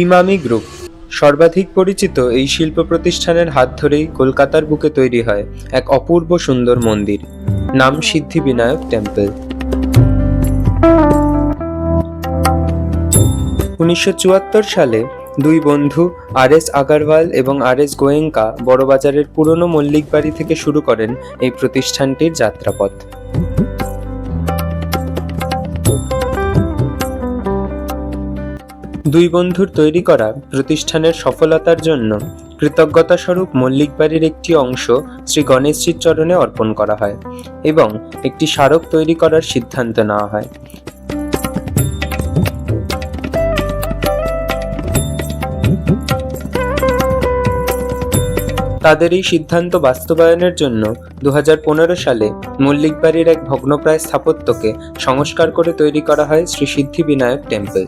Emami group সর্বাধিক পরিচিত এই শিল্প প্রতিষ্ঠানের হাত ধরেই কলকাতার বুকে তৈরি হয় এক অপূর্ব সুন্দর মন্দির, নাম সিদ্ধিবিনায়ক টেম্পল। 1974 সালে দুই বন্ধু আর.এস. আগারওয়াল এবং আর.এস. গোয়েঙ্কা বড়বাজারের পুরনো মল্লিক বাড়ি থেকে শুরু করেন এই প্রতিষ্ঠানটির যাত্রাপথ। দুই বন্ধুর তৈরি করা প্রতিষ্ঠানের সফলতার জন্য কৃতজ্ঞতা স্বরূপ মল্লিক বাড়ির একটি অংশ শ্রী গণেশজির চরণে অর্পণ করা হয় এবং একটি স্মারক তৈরি করার সিদ্ধান্ত নেওয়া হয়। তাদের এই সিদ্ধান্ত বাস্তবায়নের জন্য 2015 সালে মল্লিক বাড়ির এক ভগ্নপ্রায় স্থাপত্যকে সংস্কার করে তৈরি করা হয় শ্রী সিদ্ধিবিনায়ক টেম্পল।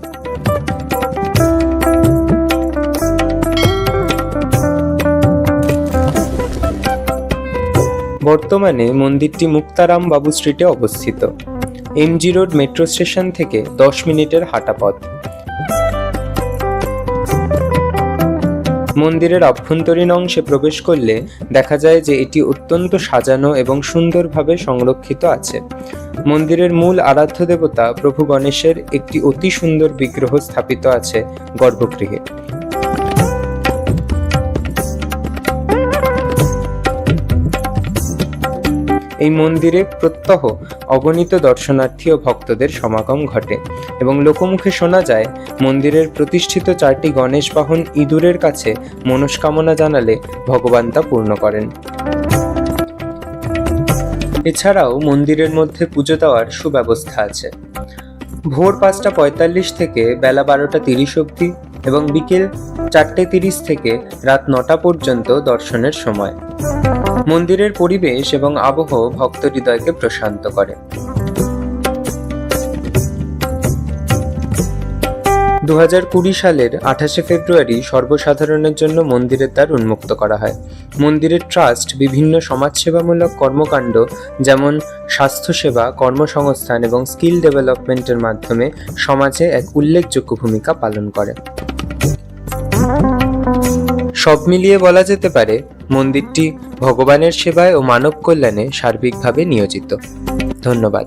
বর্তমানে মন্দিরটি মুক্তারাম বাবু স্ট্রিটে অবস্থিত। এমজি রোড মেট্রো স্টেশন থেকে 10 মিনিটের হাঁটা পথ। মন্দিরের অভ্যন্তরীণ অংশে প্রবেশ করলে দেখা যায় যে এটি অত্যন্ত সাজানো এবং সুন্দরভাবে সংরক্ষিত আছে। মন্দিরের মূল আরাধ্য দেবতা প্রভু গণেশের একটি অতি সুন্দর বিগ্রহ স্থাপিত আছে গর্ভগৃহে। এই মন্দিরে প্রত্যহ অগণিত দর্শনার্থী ও ভক্তদের সমাগম ঘটে এবং লোকমুখে শোনা যায় মন্দিরের প্রতিষ্ঠিত 4টি গণেশ বাহন ইঁদুরের কাছে মনস্কামনা জানালে ভগবান তা পূর্ণ করেন। এছাড়াও মন্দিরের মধ্যে পুজো দেওয়ার সুব্যবস্থা আছে। ভোর 5:45 থেকে বেলা 12:30 অবধি এবং বিকেল 4:30 থেকে রাত 9টা পর্যন্ত দর্শনের সময়। মন্দিরের পরিবেশ এবং আবহ ভক্ত হৃদয়কে প্রশান্ত করে। 2020 সালের 28 ফেব্রুয়ারি সর্বসাধারণের জন্য মন্দিরের দ্বার উন্মুক্ত করা হয়। মন্দিরের ট্রাস্ট বিভিন্ন সমাজসেবামূলক কর্মকাণ্ড যেমন স্বাস্থ্যসেবা, কর্মসংস্থান এবং স্কিল ডেভেলপমেন্টের মাধ্যমে সমাজে এক উল্লেখযোগ্য ভূমিকা পালন করে। সব মিলিয়ে বলা যেতে পারে মন্দিরটি ভগবানের সেবায় ও মানব কল্যাণে সার্বিকভাবে নিয়োজিত। ধন্যবাদ।